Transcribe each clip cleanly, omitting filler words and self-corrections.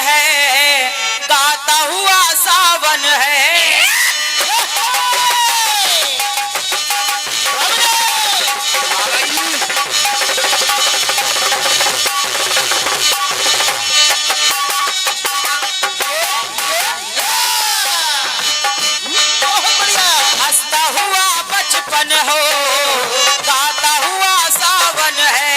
है, गाता हुआ सावन है। हंसता हुआ बचपन हो, गाता हुआ सावन है।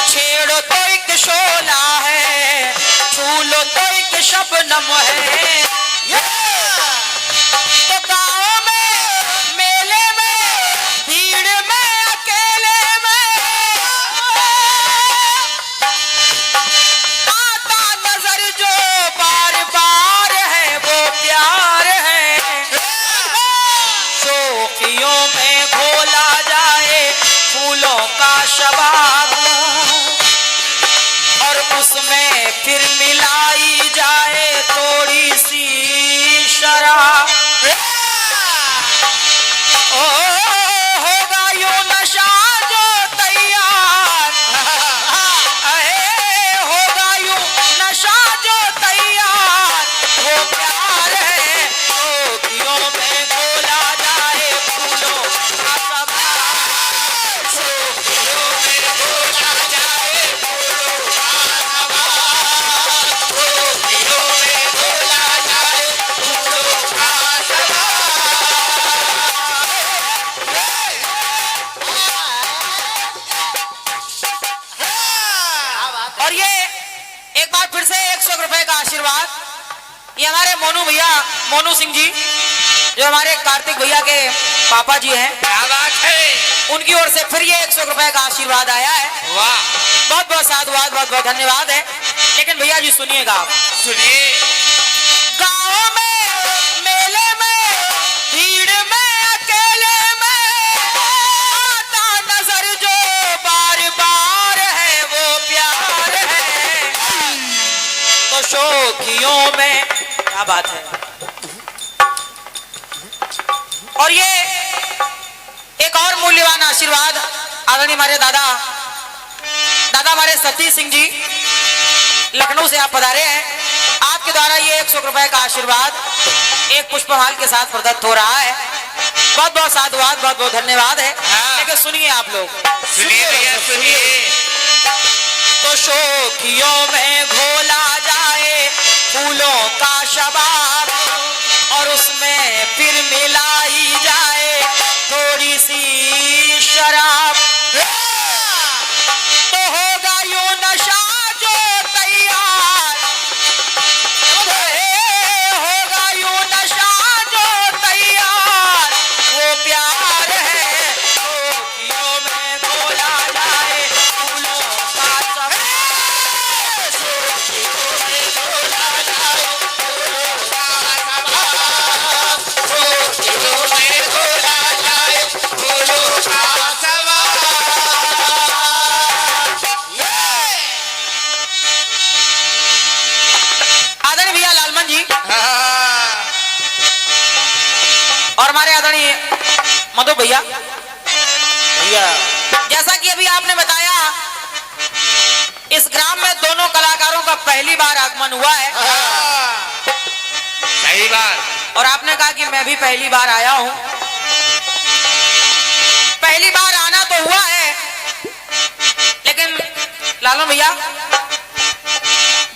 छेड़ो तो एक शोला है, छू लो तो एक शबनम है। तो गाँव में, मेले में, भीड़ में, अकेले में आता नजर जो बार बार है वो प्यार है। शोखियों में घोला जाए फूलों का शबाब, और उसमें फिर मिलाई जाए थोड़ी सी शराब। ओ होगा यूं नशा जो तैयार, होगा यूं नशा जो तैयार, वो प्यार है। शोखियों में घोला जाए फूलों का शबाब, शोखियों में घोला जाए फूलों का शबाब, शोखियों में घोला जाए फूलों का शबाब। और ये एक बार फिर से 100 रुपए का आशीर्वाद, ये हमारे मोनू भैया, मोनू सिंह जी, जो हमारे कार्तिक भैया के पापा जी हैं। क्या बात है, उनकी ओर से फिर ये 100 रुपए का आशीर्वाद आया है। वाह, बहुत बहुत साधुवाद, बहुत बहुत धन्यवाद है। लेकिन भैया जी सुनिएगा आप, सुनिए। गाँव में, मेले में, भीड़ में, अकेले में आता नजर जो बार बार है वो प्यार है। तो शोखियों में, क्या बात है। और ये एक और मूल्यवान आशीर्वाद आदरणीय हमारे दादा हमारे सतीश सिंह जी लखनऊ से आप पधारे हैं। आपके द्वारा ये 100 रुपए का आशीर्वाद एक पुष्पहार के साथ प्रदत्त हो रहा है। बहुत बहुत साधुवाद, बहुत बहुत धन्यवाद है। हाँ। लेकिन सुनिए आप लोग, सुनिए भैया, सुनिए। तो शोखियों में घोला जाए फूलों का शबाब, और उसमें फिर मिलाई जाए थोड़ी सी शराब। तो होगा यूं नशा जो तैयार, होगा यूं नशा जो तैयार, वो प्यार है। शोखियों में घोला जाए फूलों का शबाब, शोखियों में घोला जाए फूलों का शबाब, शोखियों में घोला जाए फूलों का शबाब। आदरणीय भैया लालमन जी हाँ, और हमारे आदरणीय मधु भैया, जैसा कि अभी आपने बताया, इस ग्राम में दोनों कलाकारों का पहली बार आगमन हुआ है। सही बात। और आपने कहा कि मैं भी पहली बार आया हूं। पहली बार आना तो हुआ है, लेकिन लालू भैया,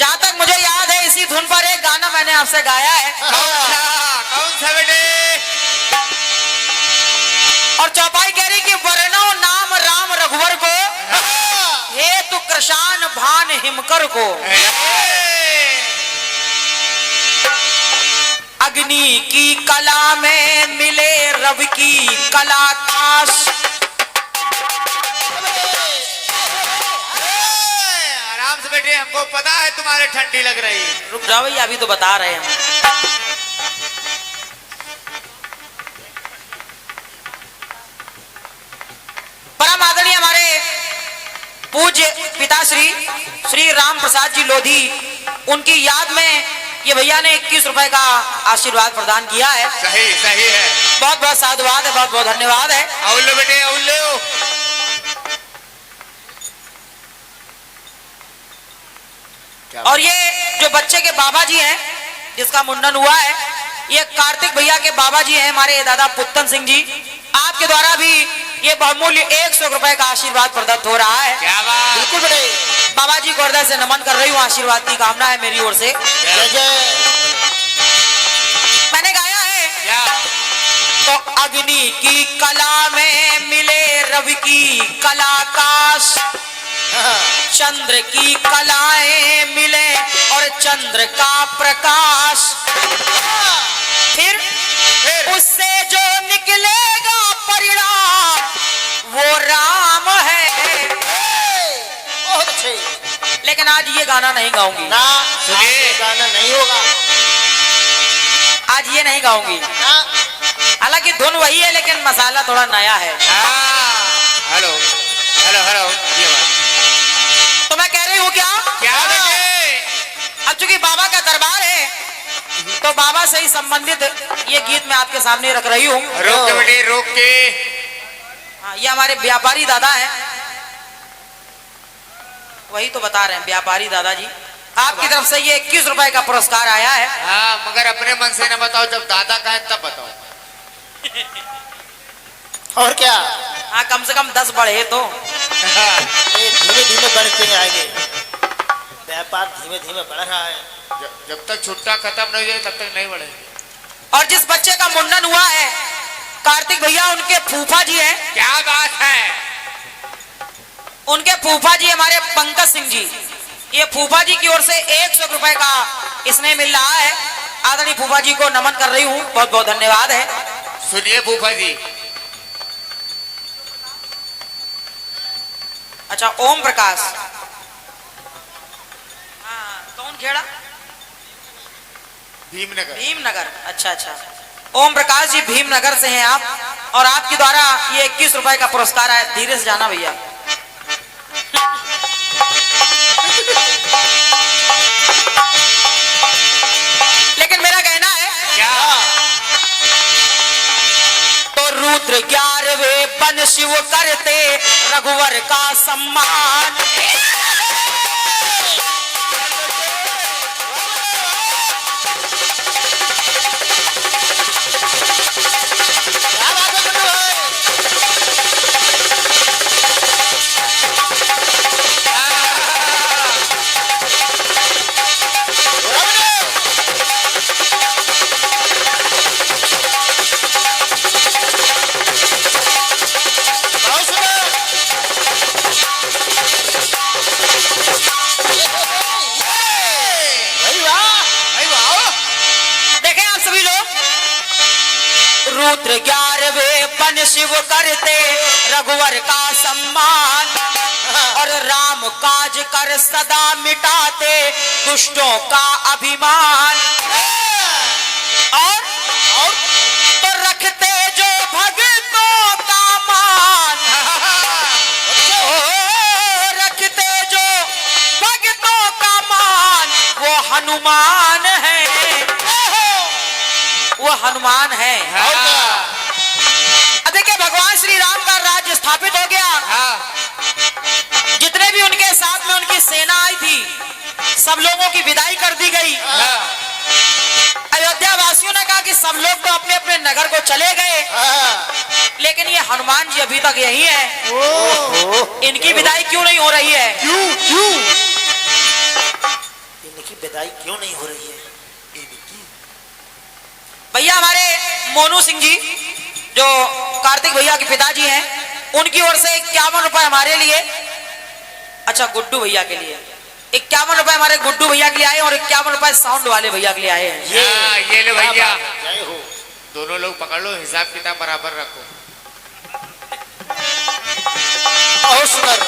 जहां तक मुझे याद है, इसी धुन पर एक गाना मैंने आपसे गाया है। कौन सा बेटे? और चौपाई कह रही कि वर्णो नाम राम रघुवर को, हे तु कृशान भान हिमकर को। अग्नि की कला में मिले रवि की कलाकाश, आराम से बेटे, हमको पता है तुम्हारे ठंडी लग रही। रुक जाओ भैया, अभी तो बता रहे हैं हम। परम आदरणीय हमारे पूज्य पिताश्री श्री राम प्रसाद जी लोधी, उनकी याद में ये भैया ने 21 रुपए का आशीर्वाद प्रदान किया है। सही सही है। बहुत बहुत साधुवाद है, बहुत बहुत धन्यवाद है। औलो बेटे, औलो। और ये जो बच्चे के बाबा जी हैं, जिसका मुंडन हुआ है, ये कार्तिक भैया के बाबा जी हैं, हमारे दादा पुत्तन सिंह जी। आपके द्वारा भी ये बहुमूल्य 100 रुपए का आशीर्वाद प्रदत्त हो रहा है। क्या बात। बिल्कुल बेटे, बाबा जी को हृदय से नमन कर रही हूँ, आशीर्वाद की कामना है मेरी ओर से। मैंने गाया है क्या? तो अग्नि की कला में मिले रवि की कलाकाश, चंद्र की कलाएं मिले और चंद्र का प्रकाश, फिर उससे जो निकलेगा परिणाम वो राम है। बहुत अच्छे। लेकिन आज ये गाना नहीं गाऊंगी ना, सुनिए। गाना नहीं होगा आज ये नहीं गाऊंगी। ना। हालांकि धुन वही है लेकिन मसाला थोड़ा नया है। हाँ। हेलो हेलो हेलो, ये बात। तो मैं कह रही हूँ क्या क्या बेटे? अब चूंकि बाबा का दरबार है तो बाबा से ही संबंधित ये गीत मैं आपके सामने रख रही हूँ। रोक के बेटे, रोक के। हाँ, ये हमारे व्यापारी दादा हैं, वही तो बता रहे हैं व्यापारी दादाजी। आपकी तरफ से ये 21 रुपए का पुरस्कार आया है। हाँ, मगर अपने मन से न बताओ, जब दादा का है तब बताओ। और क्या, हाँ, कम से कम 10 बढ़े तो। ये धीमे धीमे बढ़ते आएंगे, व्यापार धीमे धीमे बढ़ रहा है। जब तक छुट्टा खत्म नहीं हो जाए तब तक नहीं बढ़े। और जिस बच्चे का मुंडन हुआ है, कार्तिक भैया उनके फूफा जी हैं। क्या बात है। उनके फूफा जी हमारे पंकज सिंह जी। ये फूफा जी की ओर से 100 रुपए का इसमें मिल रहा है। आदरणीय फूफा जी को नमन कर रही हूँ, बहुत बहुत धन्यवाद है। सुनिए फूफा जी। अच्छा, ओम प्रकाश। हाँ, कौन खेड़ा? भीमनगर। भीमनगर। अच्छा अच्छा, ओम प्रकाश जी भीमनगर से हैं आप, और आपके द्वारा ये 21 रुपए का पुरस्कार आया। धीरे से जाना भैया। लेकिन मेरा कहना है क्या? तो रुद्र 11वें बन शिव करते रघुवर का सम्मान। क्या बात है गुड्डू भाई? बहुत सुंदर। भाई वाह। भाई वाह। देखें आप सभी लोग, रुद्र 11वें बन शिव करते रघुवर का सम्मान, और राम काज कर सदा मिटाते दुष्टों का अभिमान। और तो रखते जो भक्तों का मान, ओ, रखते जो भक्तों का मान, वो हनुमान है, वो हनुमान है। और क्या? अब देखिए, भगवान श्री राम का राज्य स्थापित हो गया। हाँ। जितने भी उनके साथ में उनकी सेना आई थी, सब लोगों की विदाई कर दी गई। हाँ। अयोध्या वासियों ने कहा कि सब लोग तो अपने अपने नगर को चले गए, हाँ। लेकिन ये हनुमान जी अभी तक यही है। ओहो। इनकी विदाई क्यों नहीं हो रही है? क्यों क्यों इनकी विदाई क्यों नहीं हो रही है? भैया हमारे मोनू सिंह जी, जो कार्तिक भैया के पिताजी हैं, उनकी ओर से 51 रुपए हमारे लिए, अच्छा गुड्डू भैया के लिए 51 रुपए हमारे गुड्डू भैया के लिए आए, और 51 रुपए साउंड वाले भैया के लिए आए हैं। ये लो भैया। जय हो। दोनों लोग पकड़ लो, हिसाब किताब बराबर रखो। बहुत सुंदर।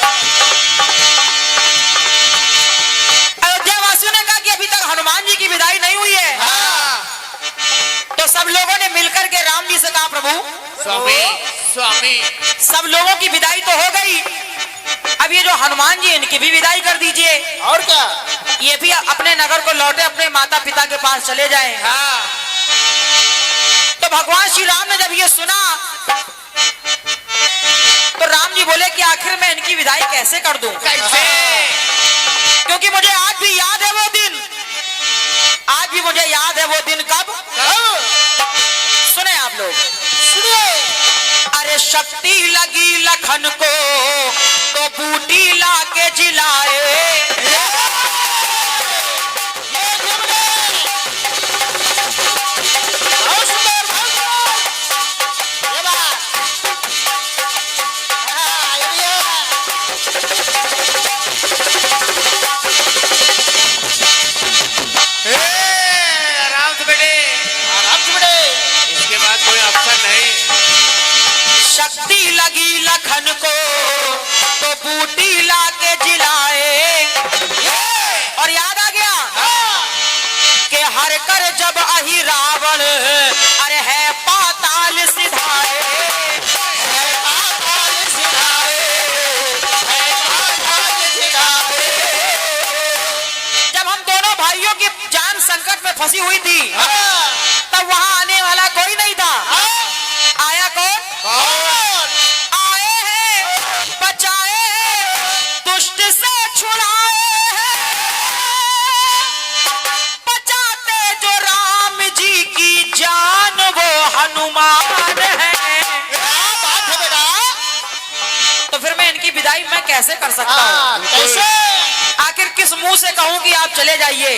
अयोध्या वासियों ने कहा कि अभी तक हनुमान जी की विदाई नहीं हुई है। हाँ। तो सब लोगों ने मिलकर के राम जी से कहा, प्रभु स्वामी स्वामी। सब लोगों की विदाई तो हो गई, अब ये जो हनुमान जी, इनकी भी विदाई कर दीजिए। और क्या? ये भी अपने नगर को लौटे, अपने माता पिता के पास चले जाएं। हाँ। तो भगवान श्री राम ने जब ये सुना तो राम जी बोले कि आखिर मैं इनकी विदाई कैसे कर दूं? कैसे? क्योंकि मुझे आज भी याद है वो दिन, आज भी मुझे याद है वो दिन। कब? सुने आप लोग, सुनिए। अरे शक्ति लगी लखन को तो बूटी लाके जिलाए। आराम से बेटे, आराम से बेटे। इसके बाद कोई अफसर नहीं। शक्ति लगी लखन को तो बूटी लाके जिलाए। और याद आ गया कि हर कर जब अहि रावण अरे है पाताल सिधाए, है पाताल सिधाए, है पाताल सिधाए। जब हम दोनों भाइयों की जान संकट में फंसी हुई थी तब वहां आने वाला कोई नहीं था। आया कौन? आए हैं बचाए हैं, दुष्ट से छुड़ाए हैं, बचाते जो राम जी की जान वो हनुमान है। बात है बेटा। तो फिर मैं इनकी विदाई मैं कैसे कर सकता हूँ? कैसे? आखिर किस मुंह से कहूँ कि आप चले जाइए?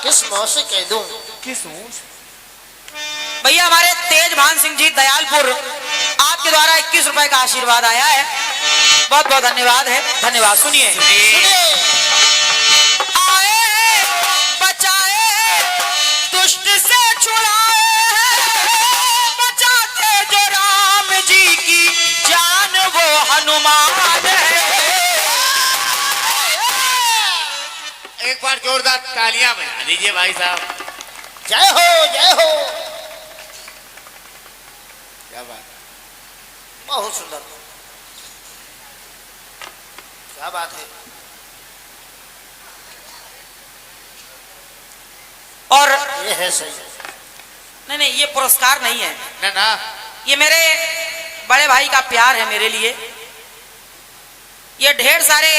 किस मुंह से कह दूं? किस मुंह से? भैया हमारे तेजभान सिंह जी दयालपुर आपके द्वारा 21 रुपए का आशीर्वाद आया है, बहुत बहुत धन्यवाद है। धन्यवाद। सुनिए। आए हैं बचाए हैं, दुष्ट से छुड़ाए हैं, बचाते जो राम जी की जान वो हनुमान है। एक बार जोरदार तालियां बजा दीजिए भाई साहब। जय हो, जय हो। क्या बात, बहुत सुंदर। क्या बात है। और ये है सही। नहीं नहीं, ये पुरस्कार नहीं है ना ना, ये मेरे बड़े भाई का प्यार है मेरे लिए। ये ढेर सारे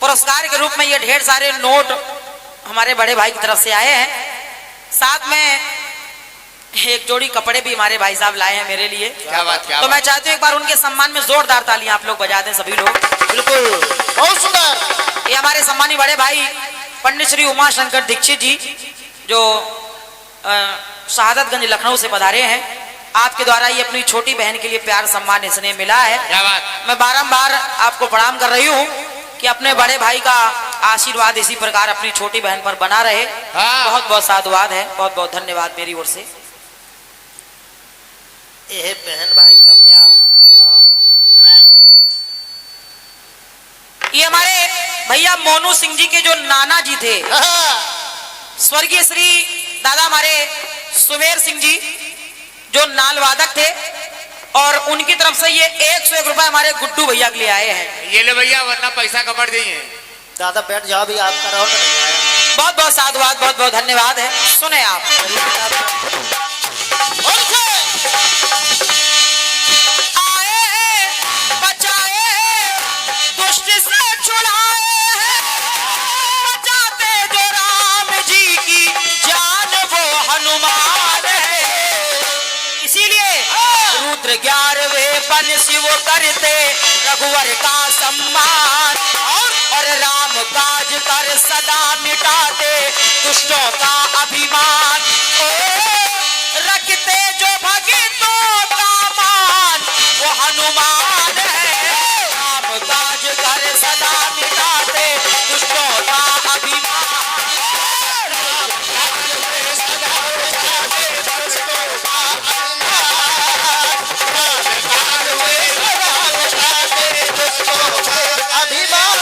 पुरस्कार के रूप में ये ढेर सारे नोट हमारे बड़े भाई की तरफ से आए हैं, साथ में एक जोड़ी कपड़े भी हमारे भाई साहब लाए हैं मेरे लिए। क्या बात, क्या तो मैं बात। चाहती हूँ एक बार उनके सम्मान में जोरदार तालियां आप लोग बजा दें सभी लोग। बिल्कुल, बहुत सुंदर। ये हमारे सम्मानी बड़े भाई पंडित श्री उमा शंकर दीक्षित जी जो शहादतगंज लखनऊ से पधारे हैं, आपके द्वारा ये अपनी छोटी बहन के लिए प्यार सम्मान इसने मिला है। क्या बात। मैं बारंबार आपको प्रणाम कर रही हूँ कि अपने बड़े भाई का आशीर्वाद इसी प्रकार अपनी छोटी बहन पर बना रहे। बहुत बहुत साधुवाद है, बहुत बहुत धन्यवाद मेरी ओर से। ये बहन भाई का प्यार। ये हमारे भैया मोनू सिंह जी के जो नाना जी थे, स्वर्गीय श्री दादा हमारे सुमेर सिंह जी जो नाल वादक थे, और उनकी तरफ से ये 101 रुपए हमारे गुड्डू भैया के लिए आए हैं। ये ले भैया, वरना पैसा कमर दिए। दादा बैठ जाओ, भी आपका राउंड नहीं आया। बहुत बहुत साधुवाद, बहुत बहुत धन्यवाद है। सुने आप। आए हैं बचाए हैं, दुष्ट से छुड़ाए हैं, बचाते जो राम जी की जान वो हनुमान है। इसीलिए रुद्र 11वें बन शिव करते रघुवर का सम्मान, और राम काज कर सदा मिटाते दुष्टों का अभिमान। ओ रखते जो भक्तों का मान वो हनुमान है, राम काज कर सदा मिटाते दुष्टों का अभिमान। राम काज कर सदा मिटाते दुष्टों का अभिमान, राम काज कर सदा मिटाते दुष्टों का अभिमान।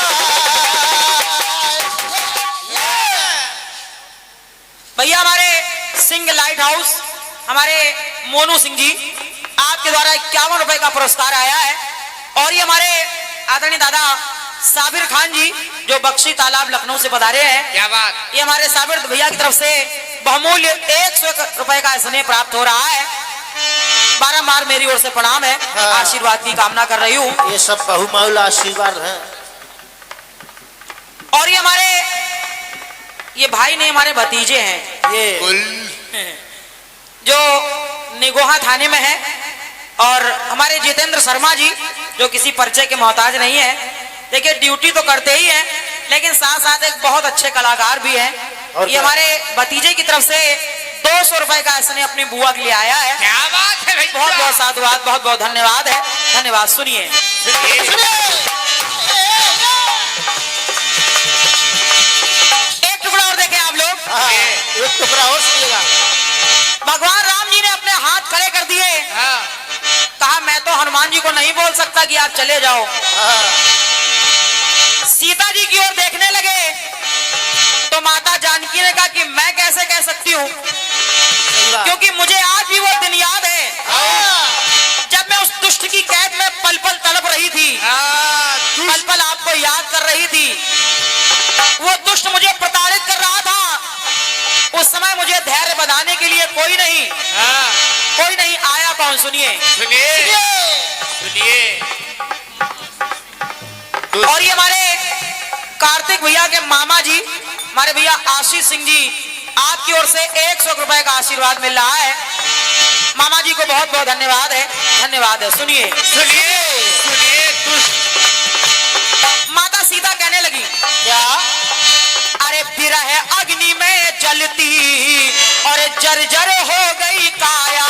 भैया हमारे सिंह लाइट हाउस हमारे मोनू सिंह जी आपके द्वारा 51 रुपए का पुरस्कार आया है, और ये हमारे आदरणीय दादा साबिर खान जी जो बख्शी तालाब लखनऊ से पधारे हैं। क्या बात। ये हमारे साबिर भैया की तरफ से बहुमूल्य 101 रुपए का स्नेह प्राप्त हो रहा है। बारंबार मेरी ओर से प्रणाम है, आशीर्वाद की कामना कर रही हूँ। ये सब बहुमूल्य आशीर्वाद है। ये भाई नहीं, हमारे भतीजे हैं ये कुल जो निगोहा थाने में है। और हमारे जितेंद्र शर्मा जी जो किसी परिचय के मोहताज नहीं है, देखिए ड्यूटी तो करते ही हैं लेकिन साथ साथ एक बहुत अच्छे कलाकार भी हैं। और ये क्या? हमारे भतीजे की तरफ से 200 रुपए का इसने अपनी बुआ के लिए आया है। क्या बात है भैया, बहुत बहुत साधुवाद, बहुत बहुत धन्यवाद है, धन्यवाद। सुनिए एक टुकड़ा और देखें आप लोग। हाँ, एक टुकड़ा और सुनिएगा। भगवान राम जी ने अपने हाथ खड़े कर दिए, हाँ, कहा मैं तो हनुमान जी को नहीं बोल सकता कि आप चले जाओ। हाँ, सीता जी की ओर देखने लगे तो माता जानकी ने कहा कि मैं कैसे कह सकती हूँ, सही बात। क्योंकि मुझे आज भी वो दिन याद है हाँ, जब मैं उस दुष्ट की कैद में पल पल तड़प रही थी, हाँ, पल पल आपको याद कर रही थी। वो दुष्ट मुझे प्रताड़ित कर रहा था, उस समय मुझे धैर्य बधाने के लिए कोई नहीं आया। कौन? सुनिए सुनिए सुनिए। और ये हमारे कार्तिक भैया के मामा जी, हमारे भैया आशीष सिंह जी, आपकी ओर से 100 रुपए का आशीर्वाद मिल रहा है। मामा जी को बहुत बहुत धन्यवाद है, धन्यवाद है। सुनिए सुनिए सुनिए। माता सीता कहने लगी, क्या? अरे विरह अग्नि में जलती और जर्जर हो गई काया।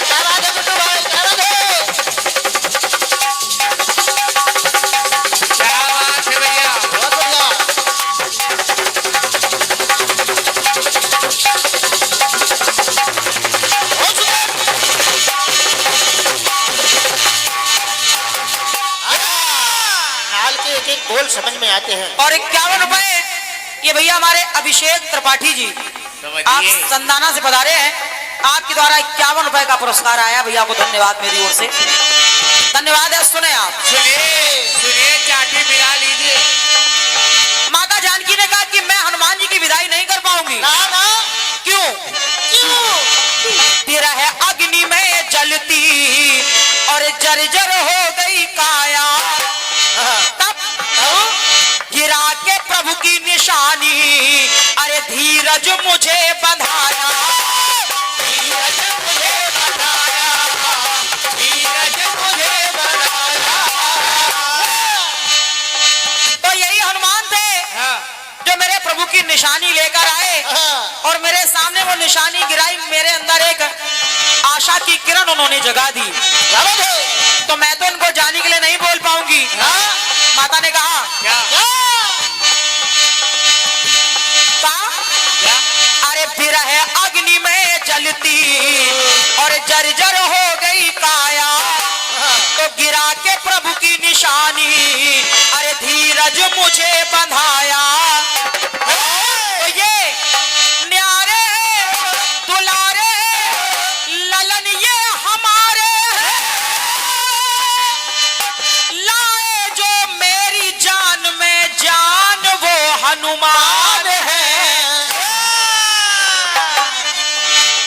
तारा दे बिट्टू भाई, तारा दे। क्या बात है भैया, बहुत बढ़िया। नाल के एक एक बोल समझ में आते हैं। और 51 रुपए ये भैया हमारे अभिषेक त्रिपाठी जी, आप समझिए। संदाना से पधारे हैं, आपके द्वारा 51 रुपए का पुरस्कार आया। भैया को धन्यवाद मेरी ओर से, धन्यवाद है। सुने आप, सुनिए सुनिए, चाटी मिला लीजिए। माता जानकी ने कहा कि मैं हनुमान जी की विदाई नहीं कर पाऊंगी। ना ना, क्यों? विरह अग्नि में जलती और जर्जर हो गई काया। हाँ, तब गिरा के प्रभु की निशानी, अरे धीरज मुझे बंधाया, धीरज मुझे बंधाया, धीरज मुझे बंधाया। तो यही हनुमान थे हाँ, जो मेरे प्रभु की निशानी लेकर आए हाँ, और मेरे सामने वो निशानी गिराई। मेरे अंदर एक आशा की किरण उन्होंने जगा दी। क्या बात है? तो मैं तो इनको जाने के लिए नहीं बोल पाऊंगी। हाँ, माता ने कहा क्या क्या? अरे विरह अग्नि में जलती और जर्जर हो गई काया। हाँ, तो गिरा के प्रभु की निशानी, अरे धीरज मुझे बंधाया। तो ये न्यारे दुलारे ललन ये हमारे लाए जो मेरी जान में जान, वो हनुमान है।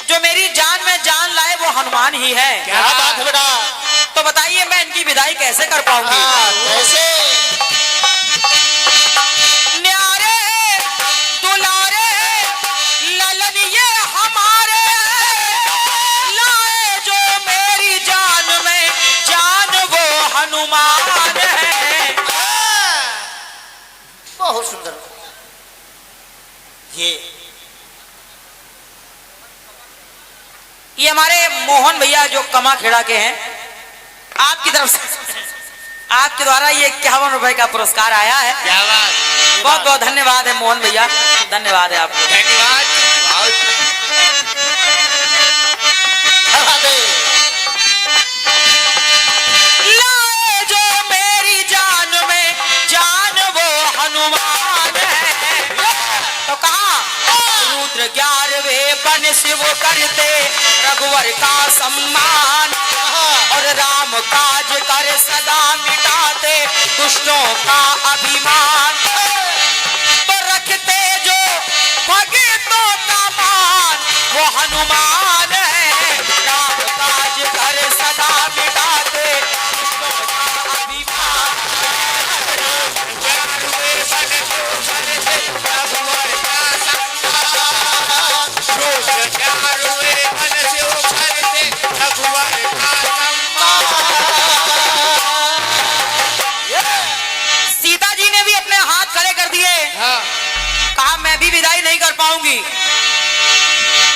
जो मेरी जान में जान लाए वो हनुमान ही है। क्या बात है बेटा? तो बताइए मैं इनकी विदाई कैसे कर पाऊंगी? हाँ, कैसे? न्यारे दुलारे ललन ये हमारे लाए जो मेरी जान में जान, वो हनुमान है। बहुत सुंदर। ये हमारे मोहन भैया जो कमा खेड़ा के हैं, आपकी तरफ से आपके द्वारा ये 51 रुपए का पुरस्कार आया है। क्या बात, बहुत बहुत धन्यवाद है मोहन भैया, धन्यवाद है आपको। धन्यवाद धन्यवाद। क्या बात है? लाए जो मेरी जान में जान, वो हनुमान है। तो कहा रुद्र 11वें बन शिव करते रघुवर का सम्मान, और राम काज कर सदा मिटाते दुष्टों का अभिमान। तो रखते जो भक्तों का मान, वो हनुमान विदाई नहीं कर पाऊंगी।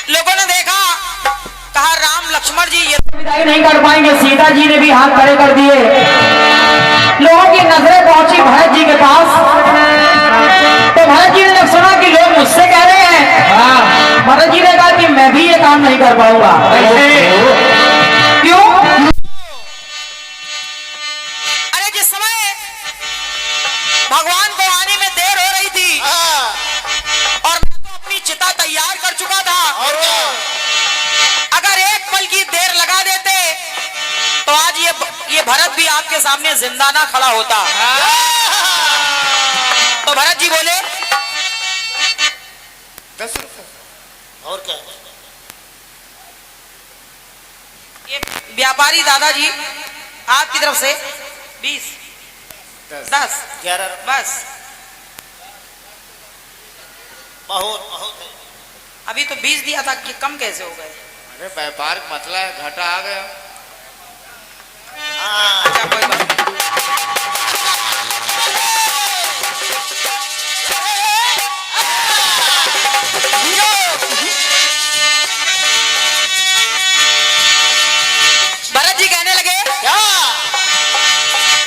लोगों ने देखा, कहा राम लक्ष्मण जी ये तो विदाई नहीं कर पाएंगे। सीता जी ने भी हाथ खड़े कर दिए। लोगों की नजरें पहुंची भरत जी के पास। तो भरत जी ने जब सुना कि लोग मुझसे कह रहे हैं, भरत जी ने कहा कि मैं भी ये काम नहीं कर पाऊंगा। क्यों? अरे जिस समय भगवान को आने में देर हो रही थी और मैं तो अपनी चिता तैयार कर चुका था, अगर एक पल की देर लगा देते तो आज ये भरत भी आपके सामने जिंदा ना खड़ा होता। तो भरत जी बोले 10 रुपए। और क्या? ये व्यापारी दादाजी आपकी तरफ से 20 10 11 बस। बहुत बहुत है। अभी तो 20 दिया था कि कम कैसे हो गए? अरे व्यापार का मतलब है घाटा आ गया। हाँ अच्छा कोई बात नहीं। भरत जी कहने लगे क्या?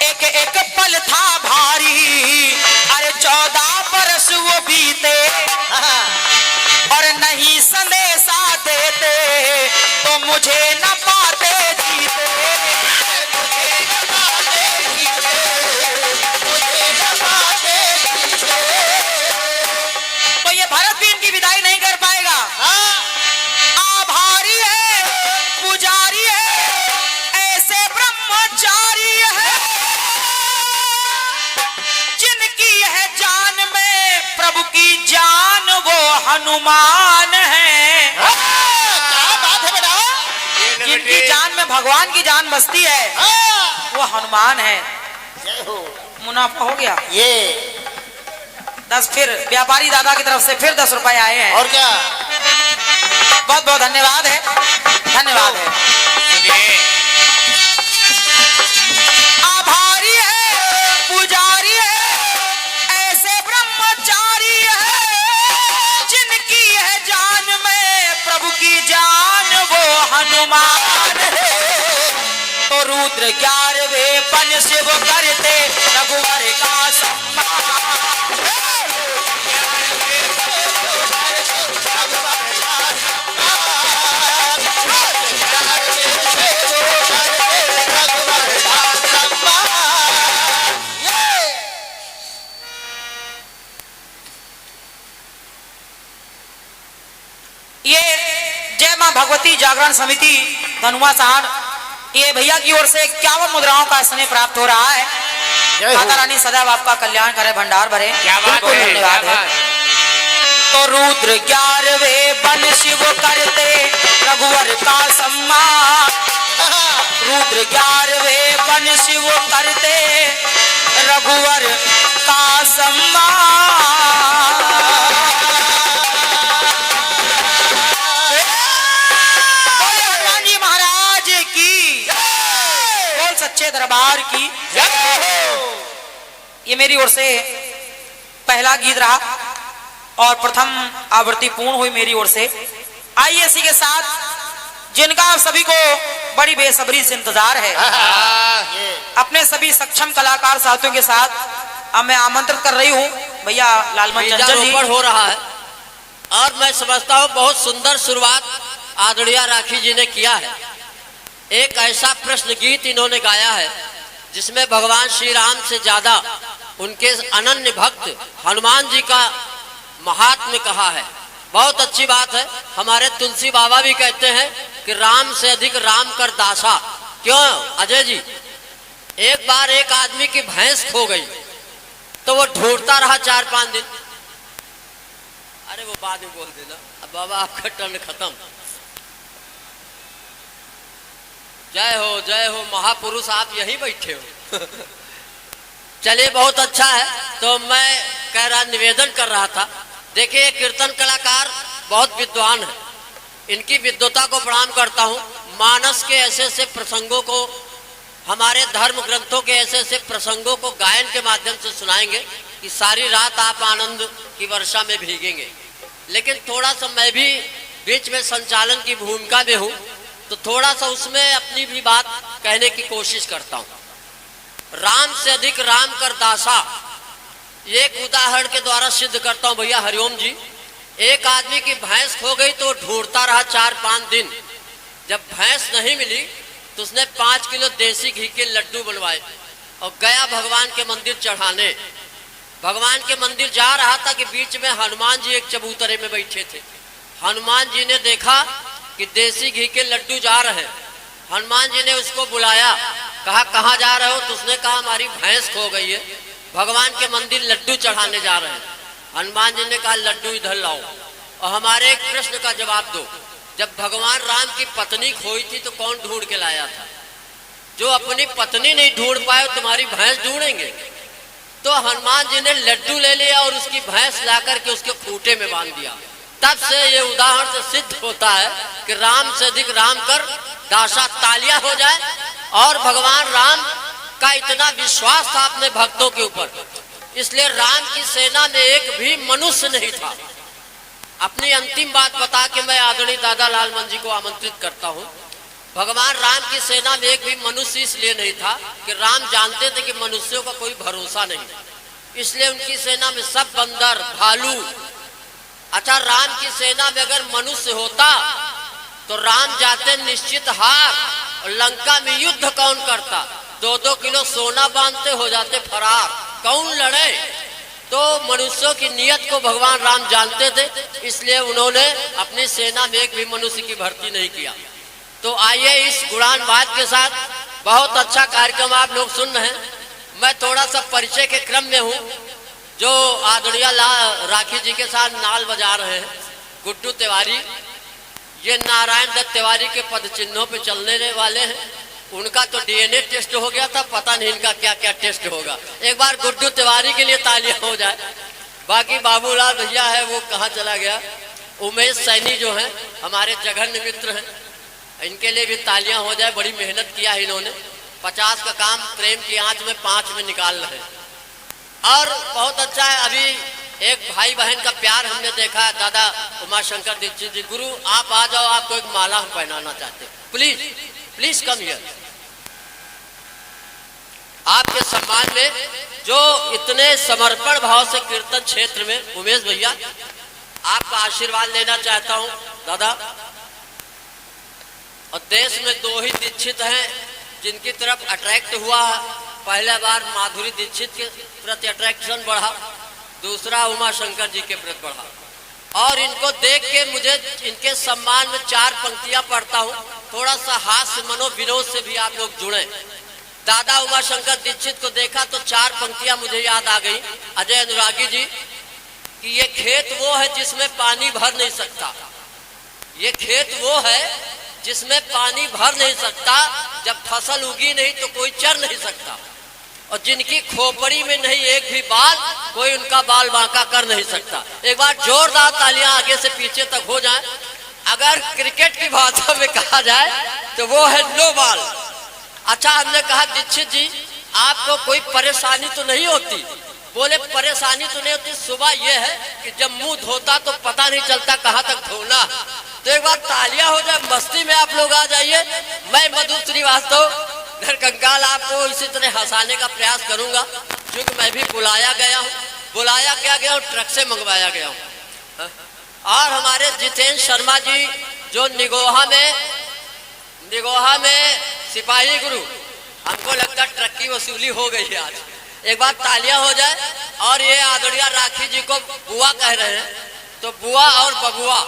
एक एक पल था भारी, अरे 14 बरस वो बीते और नहीं संदेशा देते तो मुझे न पाते जीते। तो ये भरत भी इनकी विदाई नहीं कर पाएगा। आभारी है, पुजारी है, ऐसे ब्रह्मचारी है जिनकी है जान में प्रभु की जान वो हनुमान है। क्या बात है बेटा? जिनकी जान में भगवान की जान बसती है वो हनुमान है। जय हो। मुनाफा हो गया। ये 10 फिर व्यापारी दादा की तरफ से फिर 10 रुपए आए हैं। और क्या? बहुत बहुत धन्यवाद है, धन्यवाद है। सुनिए, आभारी है, पुजारी है, ऐसे ब्रह्मचारी है जिनकी है जान में प्रभु की जान वो हनुमान है। तो रुद्र 11वें पन शिव करते रघुवर का सम्मान। ये जय मां भगवती जागरण समिति धनुआ साण, ये भैया की ओर से 51 मुद्राओं का स्नेह प्राप्त हो रहा है। जय हो। माता रानी सदैव आपका कल्याण करे, भंडार भरे। क्या बात बिल्कुल है, क्या धन्यवाद है। बात। तो रुद्र 11वें बन शिव करते रघुवर का सम्मान। रुद्र 11वें बन शिव करते रघुवर का सम्मान। बोले हनुमान जी महाराज की, बोल सच्चे दरबार की। ये मेरी ओर से पहला गीत रहा और प्रथम आवृत्ति पूर्ण हुई मेरी ओर से। आइए इसी के साथ जिनका आप सभी को बड़ी बेसब्री से इंतजार है, ये अपने सभी सक्षम कलाकार साथियों के साथ अब मैं आमंत्रित कर रही हूँ भैया लालमन चंचल जी। ऊपर हो रहा है और मैं समझता हूँ बहुत सुंदर शुरुआत आदरणीय राखी जी ने किया है। एक ऐसा प्रश्न गीत इन्होंने गाया है जिसमें भगवान श्री राम से ज्यादा उनके अनन्य भक्त हनुमान जी का महात्म्य कहा है। बहुत अच्छी बात है। हमारे तुलसी बाबा भी कहते हैं कि राम से अधिक राम कर दासा। क्यों अजय जी? एक बार एक आदमी की भैंस खो गई तो वो ढूंढता रहा 4-5 दिन। अरे वो बाद में बोल देना, अब बाबा आपका टर्न खत्म। जय हो महापुरुष, आप यहीं बैठे हो। चलिए बहुत अच्छा है। तो मैं कह रहा निवेदन कर रहा था, देखिए कीर्तन कलाकार बहुत विद्वान है, इनकी विद्वता को प्रणाम करता हूँ। मानस के ऐसे ऐसे प्रसंगों को, हमारे धर्म ग्रंथों के ऐसे ऐसे प्रसंगों को गायन के माध्यम से सुनाएंगे कि सारी रात आप आनंद की वर्षा में भीगेंगे। लेकिन थोड़ा सा मैं भी बीच में संचालन की भूमिका में हूं, तो थोड़ा सा उसमें अपनी भी बात कहने की कोशिश करता हूं। राम से अधिक राम कर दासा, एक उदाहरण के द्वारा सिद्ध करता हूं भैया हरिओम जी। एक आदमी की भैंस खो गई तो ढूंढता रहा 4-5 दिन। जब भैंस नहीं मिली तो उसने 5 किलो देसी घी के लड्डू बनवाए और गया भगवान के मंदिर चढ़ाने। भगवान के मंदिर जा रहा था कि बीच में हनुमान जी एक चबूतरे में बैठे थे। हनुमान जी ने देखा कि देसी घी के लड्डू जा रहे हैं। हनुमान जी ने उसको बुलाया, कहा कहाँ जा रहे हो? तो उसने कहा हमारी भैंस खो गई है, भगवान के मंदिर लड्डू चढ़ाने जा रहे हैं। हनुमान जी ने कहा लड्डू इधर लाओ और हमारे एक प्रश्न का जवाब दो। जब भगवान राम की पत्नी खोई थी तो कौन ढूंढ के लाया था? जो अपनी पत्नी नहीं ढूंढ पाए तुम्हारी भैंस ढूंढेंगे? तो हनुमान जी ने लड्डू ले लिया और उसकी भैंस लाकर के उसके खूंटे में बांध दिया। तब से ये उदाहरण से सिद्ध होता है कि राम से अधिक राम कर दासा, तालियां हो जाए। और भगवान राम का इतना विश्वास था अपने भक्तों के ऊपर, इसलिए राम की सेना में एक भी मनुष्य नहीं था। अपनी अंतिम बात बता के मैं आदरणीय दादा लालमन जी को आमंत्रित करता हूं। भगवान राम की सेना में एक भी मनुष्य इसलिए नहीं था कि राम जानते थे कि मनुष्यों का कोई भरोसा नहीं, इसलिए उनकी सेना में सब बंदर, भालू। अच्छा, राम की सेना में अगर मनुष्य होता तो राम जाते निश्चित हार और लंका में युद्ध कौन करता? 2-2 किलो सोना बांधते हो जाते फरार, कौन लड़े? तो मनुष्यों की नियत को भगवान राम जानते थे, इसलिए उन्होंने अपनी सेना में एक भी मनुष्य की भर्ती नहीं किया। तो आइए इस गुणानुवाद के साथ, बहुत अच्छा कार्यक्रम आप लोग सुन रहे हैं। मैं थोड़ा सा परिचय के क्रम में हूँ। जो आदरणीय राखी जी के साथ नाल बजा रहे हैं गुड्डू तिवारी, ये नारायण दत्त तिवारी के पद चिन्हों पे चलने वाले हैं। उनका तो डीएनए टेस्ट हो गया था, पता नहीं इनका क्या क्या टेस्ट होगा। एक बार गुड्डू तिवारी के लिए तालियां हो जाए। बाकी बाबूलाल भैया है, वो कहाँ चला गया? उमेश सैनी जो है हमारे जघन्य मित्र हैं, इनके लिए भी तालियां हो जाए। बड़ी मेहनत किया है इन्होंने। 50 का काम प्रेम की आंच में 5 में निकाल रहे हैं और बहुत अच्छा है। अभी एक भाई बहन का प्यार हमने देखा है, दादा उमाशंकर दीक्षित जी। गुरु आप आ जाओ, आपको एक माला हम पहनाना चाहते हैं, प्लीज प्लीज कम हियर। आपके सम्मान में जो इतने समर्पण भाव से कीर्तन क्षेत्र में, उमेश भैया आपका आशीर्वाद लेना चाहता हूं दादा। और देश में 2 ही दीक्षित हैं जिनकी तरफ अट्रैक्ट हुआ। पहला बार माधुरी दीक्षित के प्रति अट्रैक्शन बढ़ा, दूसरा उमाशंकर जी के प्रति बढ़ा। और इनको देख के मुझे इनके सम्मान में 4 पंक्तियां पढ़ता हूं। थोड़ा सा हास्य मनोविनोद से भी आप लोग जुड़े। दादा उमाशंकर दीक्षित को देखा तो 4 पंक्तियां मुझे याद आ गई अजय अनुरागी जी कि ये खेत वो है जिसमें पानी भर नहीं सकता। ये खेत वो है जिसमें पानी भर नहीं सकता, जब फसल उगी नहीं तो कोई चर नहीं सकता। और जिनकी खोपड़ी में नहीं एक भी बाल, कोई उनका बाल बांका कर नहीं सकता। एक बार जोरदार तालियां आगे से पीछे तक हो जाएं। अगर क्रिकेट की भाषा में कहा जाए तो वो है नो बॉल। अच्छा, हमने कहा दीक्षित जी आपको कोई परेशानी तो नहीं होती? बोले परेशानी तो नहीं होती, सुबह ये है कि जब मुंह धोता तो पता नहीं चलता कहाँ तक धोना। तो एक बार तालियां हो जाए, मस्ती में आप लोग आ जाइए। मैं मधु श्रीवास्तव घर कंकाल आपको इसी तरह हंसाने का प्रयास करूंगा, क्योंकि मैं भी बुलाया गया गया हूँ, ट्रक से मंगवाया गया हूँ। और हमारे जितेंद्र शर्मा जी जो निगोहा में सिपाही गुरु, हमको लगता है ट्रक की वसूली हो गई है आज। एक बार तालियां हो जाए। और ये आदरणीय राखी जी को बुआ कह रहे हैं, तो बुआ और बबुआ,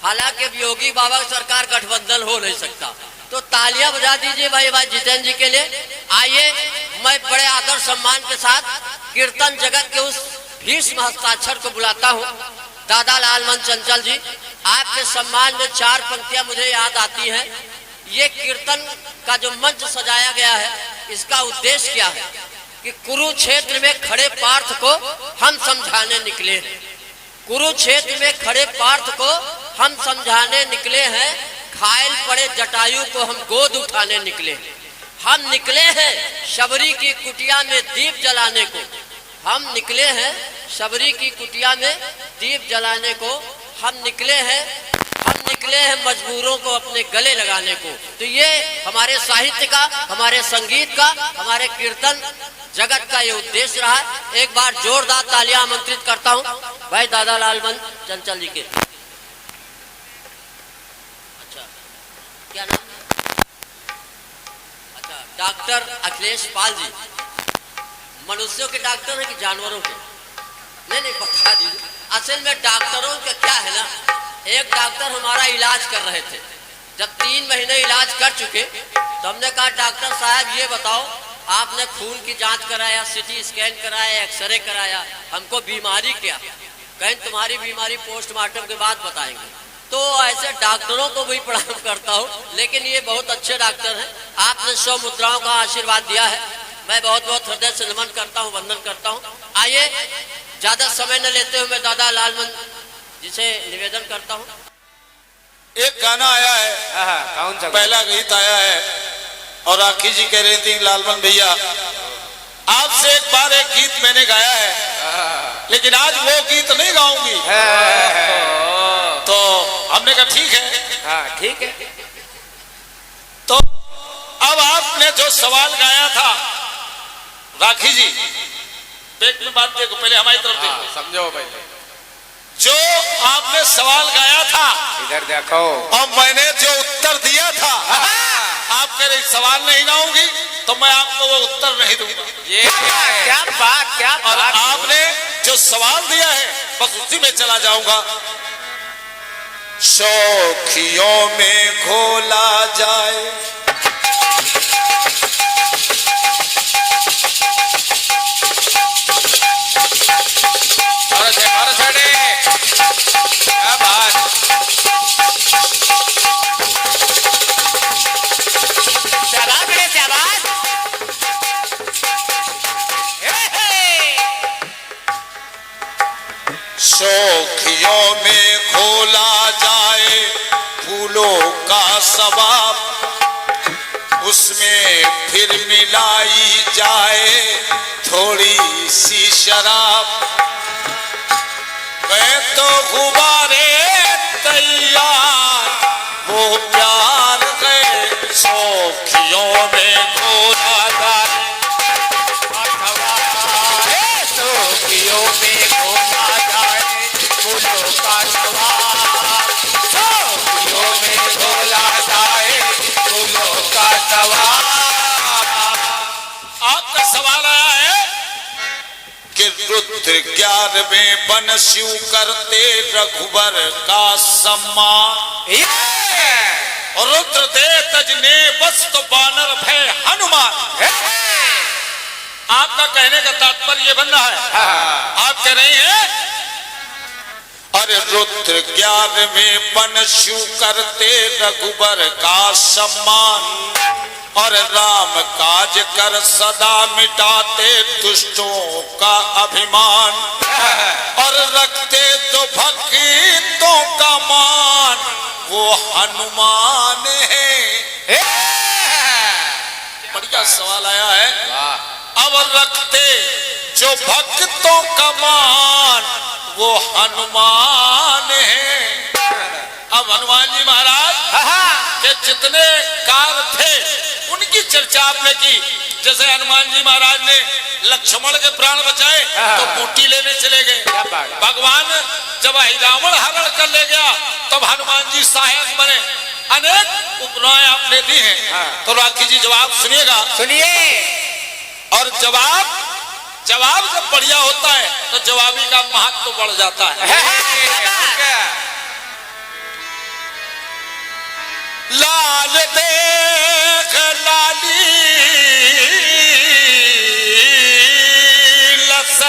हालांकि योगी बाबा सरकार गठबंधन हो नहीं सकता, तो तालियां बजा दीजिए भाई जितेंद्र जी के लिए। आइए, मैं बड़े आदर सम्मान के साथ कीर्तन जगत के उस भीष्म हस्ताक्षर को बुलाता हूँ, दादा लालमन चंचल जी। आपके सम्मान में 4 पंक्तियां मुझे याद आती हैं। ये कीर्तन का जो मंच सजाया गया है, इसका उद्देश्य क्या है कि कुरुक्षेत्र में खड़े पार्थ को हम समझाने निकले हैं। कुरुक्षेत्र में खड़े पार्थ को हम समझाने निकले हैं, घायल पड़े जटायु को हम गोद उठाने निकले हैं। हम निकले हैं शबरी की कुटिया में दीप जलाने को, हम निकले हैं शबरी की कुटिया में दीप जलाने को, हम निकले हैं मजबूरों को अपने गले लगाने को। तो ये हमारे साहित्य का, हमारे संगीत का, हमारे कीर्तन जगत का ये उद्देश्य रहा। एक बार जोरदार तालियां आमंत्रित करता हूं भाई दादा लालमन चंचल जी के। अच्छा, क्या नाम? अच्छा, डॉक्टर अखिलेश पाल जी। मनुष्यों के डॉक्टर हैं कि जानवरों के? नहीं, बता दीजिए। असल में डॉक्टरों का क्या है ना, एक डॉक्टर हमारा इलाज कर रहे थे। जब 3 महीने इलाज कर चुके तो हमने कहा डॉक्टर साहब ये बताओ, आपने खून की जांच कराया, सीटी स्कैन कराया, एक्सरे कराया, हमको बीमारी क्या? कहीं तुम्हारी बीमारी पोस्टमार्टम के बाद बताएंगे। तो ऐसे डॉक्टरों को भी प्रणाम करता हूँ, लेकिन ये बहुत अच्छे डॉक्टर हैं। आपने 100 मुद्राओं का आशीर्वाद दिया है, मैं बहुत बहुत हृदय से नमन करता हूँ, वंदन करता हूँ। आइए, ज्यादा समय न लेते हुए मैं दादा लालमन जिसे निवेदन करता हूँ। एक गाना आया है, कौन सा? पहला गीत आया है और राखी जी कह रही थी लालमन भैया आपसे एक बार एक गीत मैंने गाया है, लेकिन आज वो गीत नहीं गाऊंगी। तो हमने कहा ठीक है। हाँ ठीक है। तो अब आपने जो सवाल गाया था राखी जी, बैक में बात देखो, पहले हमारी तरफ देखो। समझो पहले जो आपने सवाल गाया था, इधर देखो, और मैंने जो उत्तर दिया था, आप कह रहे सवाल नहीं गाऊंगी तो मैं आपको वो उत्तर नहीं दूंगा। ये क्या बात, क्या और बात। आपने जो सवाल दिया है बस उसी में चला जाऊंगा। शौखियों में घोला जाए, और छड़े क्या बात। शाबाश बेटे शाबाश। शौखियों में घोला जाए फूलों का सबाब, उसमें फिर मिलाई जाए थोड़ी सी शराब। मैं तो गुब्बारे तैयार वो प्यार गए शौखियों में घोला जाए। शौखियों में घोला जाए फूलों का सवार, शौखियों में घोला जाए फूलों का सवार। आपका सवाल आया है कि रुद्र 11वें बन शिव करते रघुबर का सम्मान, और रुद्र दे तजने बस तो बानर भय हनुमान। आपका कहने का तात्पर्य ये बन रहा है, आप कह रहे हैं अरे रुद्र 11वें बन शिव करते रघुबर का सम्मान, और राम काज कर सदा मिटाते दुष्टों का अभिमान, और रखते तो भक्तों का मान वो हनुमान है। बढ़िया सवाल आया है। अब रखते जो भक्तों का मान वो हनुमान है। अब हनुमान जी महाराज के जितने कार्य थे उनकी चर्चा आपने की। जैसे हनुमान जी महाराज ने लक्ष्मण के प्राण बचाए तो बूटी लेने चले गए। भगवान जब रावण हरण कर ले गया तब हनुमान जी सहायक बने। अनेक उपनाएं आपने दी हैं। तो राखी जी जवाब सुनिएगा, सुनिए। और जवाब जब बढ़िया होता है तो जवाबी का महत्व तो बढ़ जाता है। लाल देख लाली लस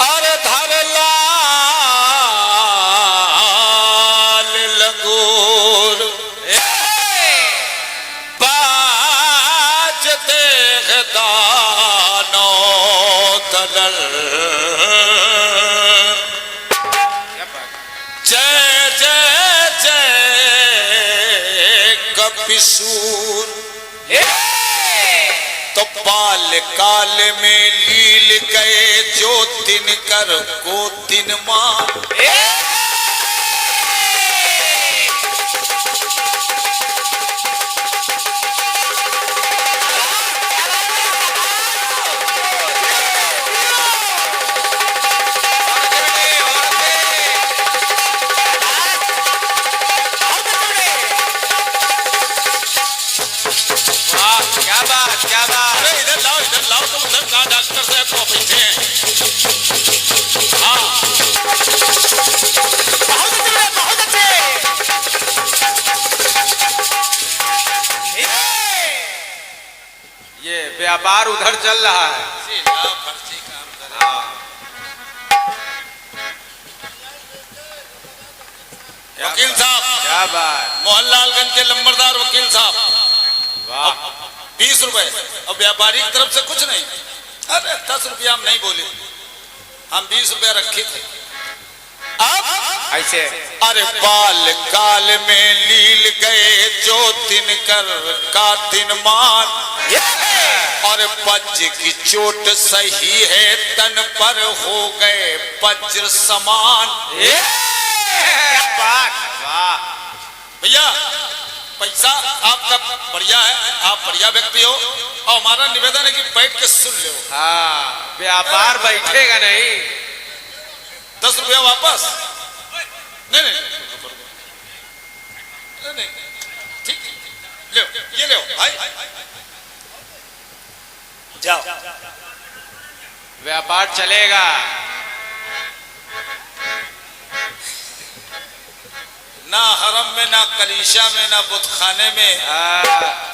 और धर लाल लंगूर, बाज देख दानो दलल, जय जय जय कपिसूर। तो तो बाल काल में लील गए जो तिन कर को तिन मान। क्या बात। अरे इधर लाओ तुम उधर कहाँ डॉक्टर साहब को बैठे हैं। हाँ बहुत अच्छे। ये व्यापार उधर चल रहा है। वकील साहब, क्या बात। मोहनलालगंज के लंबरदार वकील साहब, वाह। 20 रुपए। अब व्यापारी की तरफ से कुछ नहीं। अरे 10 रुपया हम नहीं बोले, हम 20 रुपया रखे थे। अब ऐसे अरे बाल काल में लील गए जो तिन कर का तिन मान। और वज्र की चोट सही है तन पर हो गए वज्र समान। क्या बात। वाह भैया पैसा आपका बढ़िया है, आप बढ़िया व्यक्ति हो, और हमारा निवेदन है कि बैठ के सुन लो। हाँ, व्यापार बैठेगा नहीं। 10 रुपया वापस। नहीं नहीं नहीं, ठीक, ले ये ले भाई, जाओ। व्यापार चलेगा। ना हरम में, ना कलीशा में, ना बुतखाने में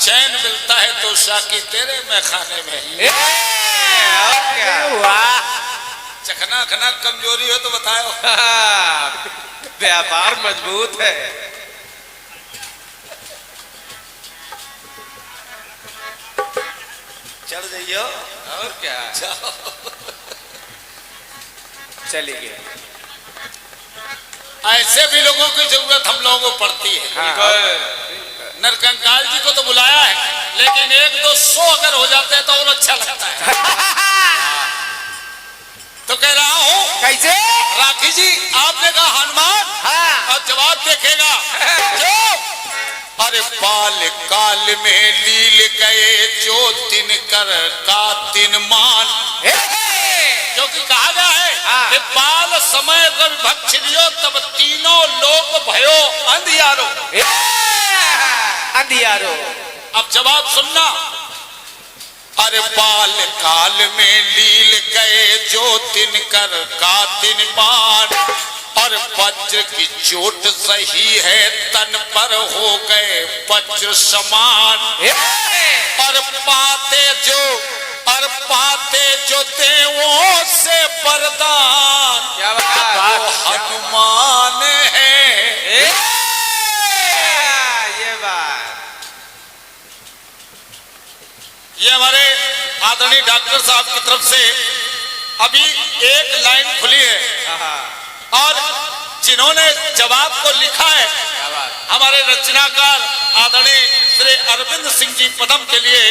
चैन मिलता है तो शाकी तेरे में खाने में। वाह। चखना खना कमजोरी हो तो बताओ। व्यापार मजबूत है। चढ़ जाइयो। और क्या, चलिए। ऐसे भी लोगों की जरूरत हम लोगों को पड़ती है। हाँ। नरकंकाल जी को तो बुलाया है, लेकिन 100-200 अगर हो जाते हैं तो और अच्छा लगता है। तो कह रहा हूँ कैसे? राखी जी, आपने कहा हनुमान, हाँ। और जवाब देखेगा जो। अरे बाल काल में लील गए जो तिन कर का तिन मान। क्योंकि कहा गया है कि बाल समय रवि भक्षियो तब तीनों लोक भयो अंधियारो। अंधियारो। अब जवाब सुनना। अरे बाल काल में लील गए जो तिन कर का तिन मान। और वज्र की चोट सही है तन पर हो गए वज्र समान। और पाते जो देवों से वरदान, क्या बात। वो हनुमान है। ये बात। ये हमारे आदरणीय डॉक्टर साहब की तरफ से अभी एक लाइन खुली है, और जिन्होंने जवाब को लिखा है हमारे रचनाकार आदरणीय श्री अरविंद सिंह जी पदम के लिए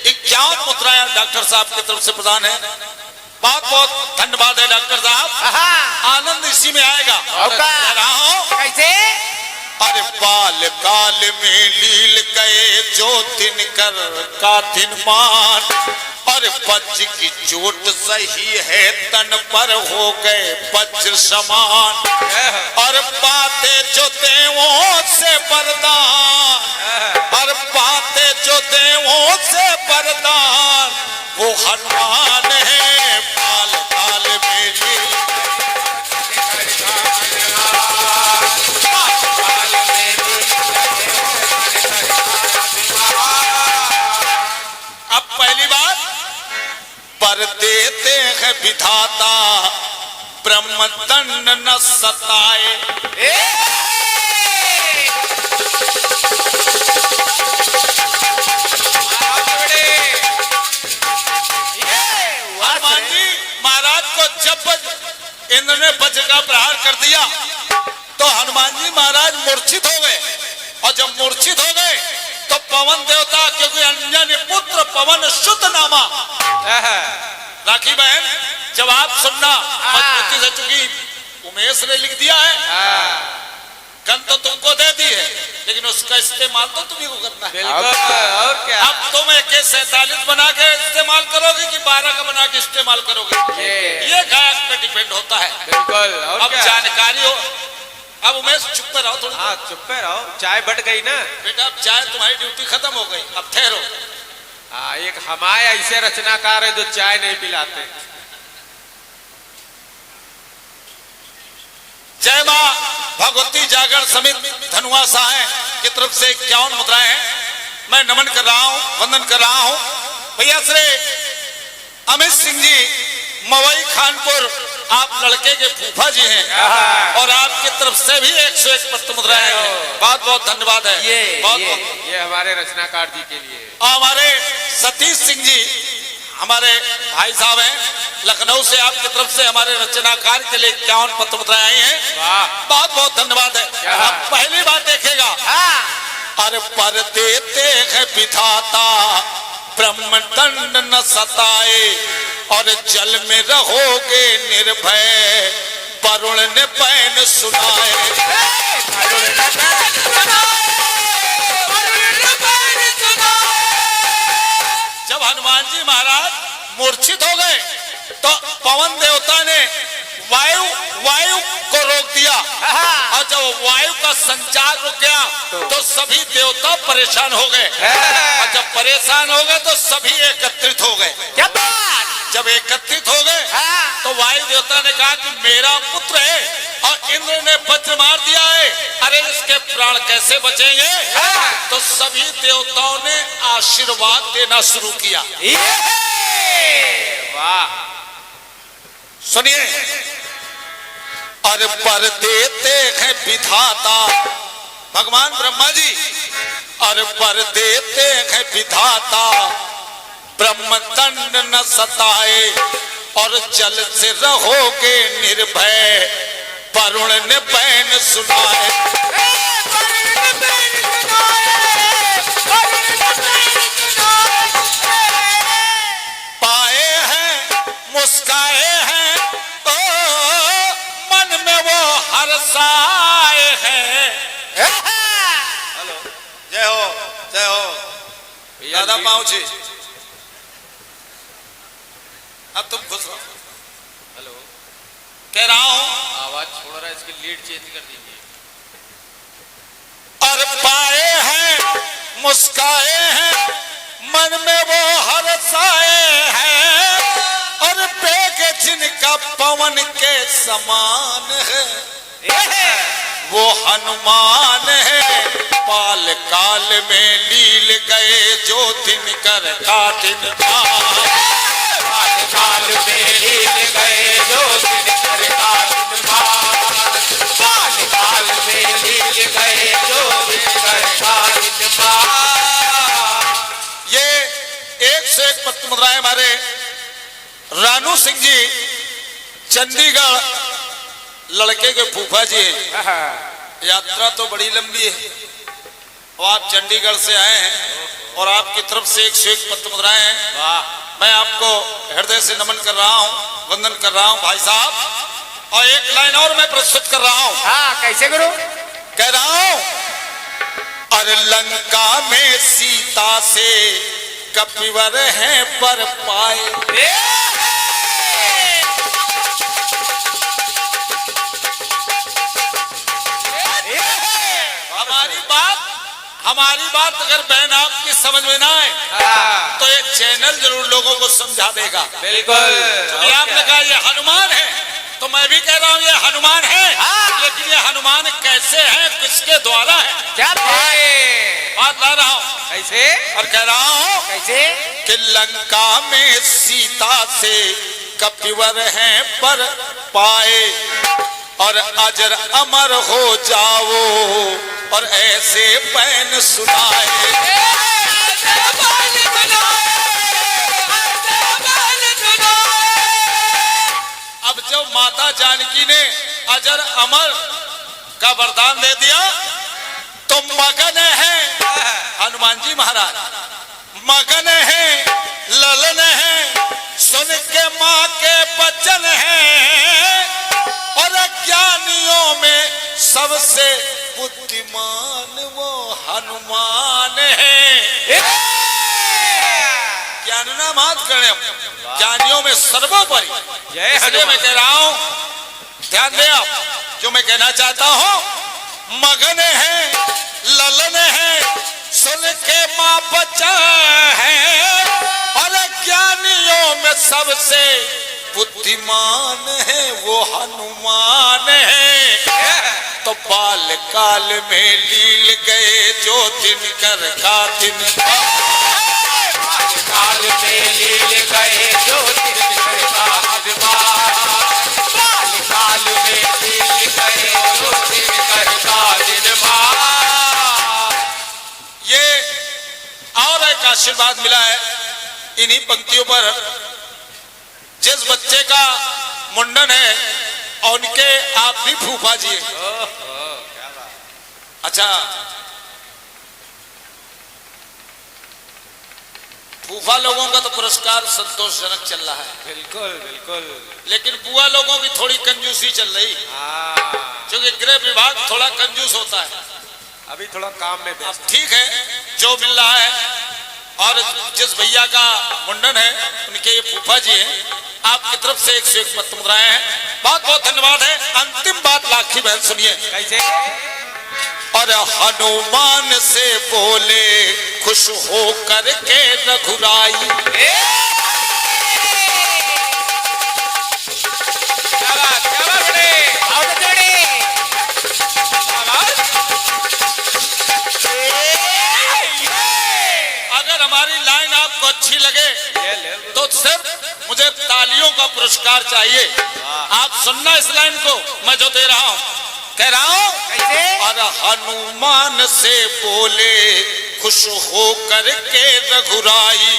51 मुद्राएं डॉक्टर साहब की तरफ से प्रदान है। बहुत बहुत धन्यवाद है डॉक्टर साहब। आनंद इसी में आएगा। कैसे? अरे बाल काल में लील गए जो तिन कर का तिन मान। और वज्र की चोट सही है तन पर हो गए वज्र समान। और बातें जो देवों से वरदान, और बातें जो देवों से वरदान, वो हनुमान है। बाल काल में लील अब पहली बात, पर देते हैं विधाता ब्रह्म दंड न सताए। हनुमान जी महाराज को जब इंद्र ने वज्र का प्रहार कर दिया तो हनुमान जी महाराज मूर्छित हो गए, और जब मूर्छित हो गए तो पवन देवता, क्योंकि अंजनी पुत्र पवन शुद्ध नामा। राखी बहन जवाब सुनना मजबूती से, चूंकि उमेश ने लिख दिया है, गन तो तुमको दे दी है, लेकिन उसका इस्तेमाल तो तुम्ही को करना है। और क्या? अब तुम AK-47 बना के इस्तेमाल करोगे कि 12 का बना के इस्तेमाल करोगे, ये गायक पे डिपेंड होता है। बिल्कुल। और अब क्या? जानकारी हो। अब उमेश चुप पे रहो थोड़ी। हाँ चुप पे रहो, चाय बट गई ना बेटा, अब चाय तुम्हारी ड्यूटी खत्म हो गई, अब ठहरो। हाँ, एक हमारे ऐसे रचनाकार है जो चाय नहीं पिलाते। जय माँ भगवती जागरण समिति धनुआ साहे की तरफ से 51 मुद्राएं हैं। मैं नमन कर रहा हूँ, वंदन कर रहा हूँ। भैया श्री अमित सिंह जी मवई खानपुर, आप लड़के के फूफा जी हैं और आपकी तरफ से भी 101 पत्र मुद्राएं हैं। बहुत बहुत धन्यवाद है। ये हमारे रचनाकार जी के लिए। और हमारे सतीश सिंह जी हमारे भाई साहब हैं लखनऊ से, आपकी तरफ से हमारे रचनाकार के लिए 51 पत्र मुद्राएं आई हैं। बहुत बहुत धन्यवाद है। अब पहली बात देखेगा, अरे पर देते हैं विधाता ब्रह्मदंड न सताए, और जल में रहोगे निर्भय वरुण ने बैन सुनाए। जब हनुमान जी महाराज मूर्छित हो गए तो पवन देवता ने वायु को रोक दिया, और जब वायु का संचार रुक गया तो सभी देवता परेशान हो गए, और जब परेशान हो गए तो सभी एकत्रित हो गए। जब एकत्रित हो गए तो वायु देवता ने कहा कि मेरा पुत्र है और इंद्र ने वज्र मार दिया है, अरे इसके प्राण कैसे बचेंगे? तो सभी देवताओं ने आशीर्वाद देना शुरू किया। वाह, सुनिए, और पर देते हैं विधाता भगवान ब्रह्मा जी, और पर देते हैं विधाता ब्रह्मदंड न सताए, और जल से रहोगे निर्भय वरुण ने बैन सुनाए। पाए हैं मुस्काए हैं ओ मन में वो हर्षाए हैं। जय हो जय हो दादा पहुंचे। अब तुम खुश रहो। हेलो, कह रहा हूं आवाज छोड़ रहा है, इसकी लीड चेंज कर दीजिए। और पाए हैं मुस्काए हैं मन में वो हर्षाए हैं, और बेग जिनका पवन के समान है वो हनुमान है। पाल काल में लील गए जो दिन कर का दिन काल में लील गए जो दिन कर का दिन काल में लील गए जो दिन कर का दिन। ये 101 पत्र मुद्राएं हमारे रानू सिंह जी चंडीगढ़ लड़के के फूफा जी हैं। यात्रा तो बड़ी लंबी है और आप चंडीगढ़ से आए हैं और आपकी तरफ से 101 पत्र मुद्राएं हैं। वाह, मैं आपको हृदय से नमन कर रहा हूं, वंदन कर रहा हूं भाई साहब। और एक लाइन और मैं प्रस्तुत कर रहा हूं। हाँ, कैसे गुरु? कह रहा हूं, अरे लंका में सीता से कपिवर हैं पर पाए। हमारी बात अगर बहन आपकी समझ में ना आए तो ये चैनल जरूर लोगों को समझा देगा। बिल्कुल। तो आपने कहा ये हनुमान है, तो मैं भी कह रहा हूँ ये हनुमान है, लेकिन ये हनुमान कैसे है, किसके द्वारा है, क्या बात ला रहा हूँ। कैसे? और कह रहा हूँ कैसे? कि लंका में सीता से कपिवर हैं पर पाए, और अजर अमर हो जाओ और ऐसे बैन सुनाए। अब जब माता जानकी ने अजर अमर का वरदान दे दिया तो मगन है हनुमान जी महाराज, मगन है ललन है सुन के माँ के बचन है और ज्ञानियों में सबसे बुद्धिमान वो हनुमान है। ज्ञानना मात करें ज्ञानियों में सर्वोपरि। इसलिए मैं कह रहा हूं ध्यान दें आप जो मैं कहना चाहता हूं मगन है ललन है सुन के माँ बचा है और ज्ञानियों में सबसे बुद्धिमान है वो हनुमान है। तो बाल काल में लील गए जो दिन कर का दिन काल में लील गए जो दिन कर काल में लील गए जो दिन कर ये और एक आशीर्वाद मिला है इन्हीं पंक्तियों पर। जिस बच्चे का मुंडन है और उनके आप भी फूफा जी हैं। अच्छा फूफा लोगों का तो पुरस्कार संतोषजनक चल रहा है। बिल्कुल बिल्कुल। लेकिन बुआ लोगों की थोड़ी कंजूसी चल रही क्योंकि गृह विभाग थोड़ा कंजूस होता है। अभी थोड़ा काम में अब ठीक है जो मिल रहा है। और जिस भैया का मुंडन है उनके ये फूफा जी हैं आपकी तरफ से 101 पत्र मुद्राएं हैं। बहुत बहुत धन्यवाद है। अंतिम बात लाखी बहन सुनिए कैसे। और हनुमान से बोले खुश हो करके रघुराई अगर हमारी लाइन आपको अच्छी लगे तो सिर्फ मुझे तालियों का पुरस्कार चाहिए। आप सुनना इस लाइन को मैं जो दे रहा हूं कह रहा हूं और हनुमान से बोले खुश हो करके रघुराई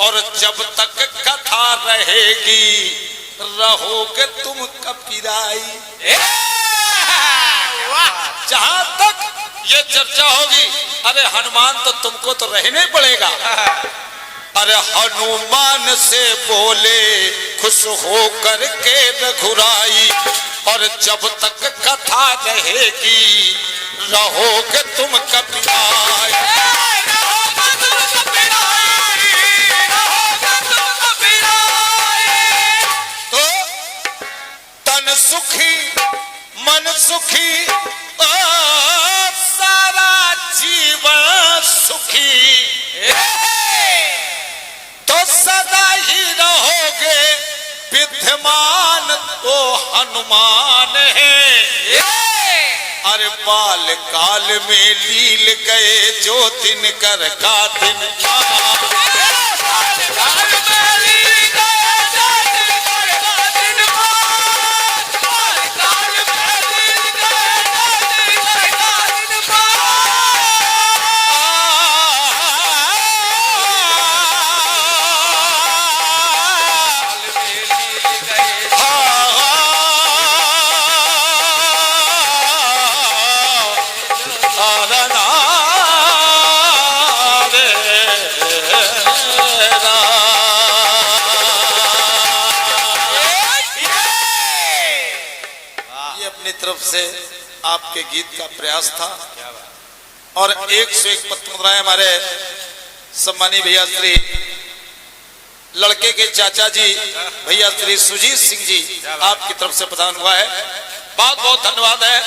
और जब तक कथा रहेगी रहोगे तुम कपिराई। जहां तक ये चर्चा होगी अरे हनुमान तो तुमको तो रहना ही पड़ेगा। अरे हनुमान से बोले खुश हो करके रघुराई और जब तक कथा रहेगी रहोगे तुम कपिराई। तो तन सुखी मन सुखी सारा जीवन सुखी तो सदा ही रहोगे विद्यमान तो हनुमान है। अरे बाल काल में लील गए जो दिन कर का दिन तरफ से आपके गीत का प्रयास था और 101 पत्र मुद्राएं हमारे सम्मानी भैया श्री लड़के के चाचा जी भैया श्री सुजीत सिंह जी आपकी तरफ से प्रदान हुआ है। बहुत बहुत धन्यवाद है।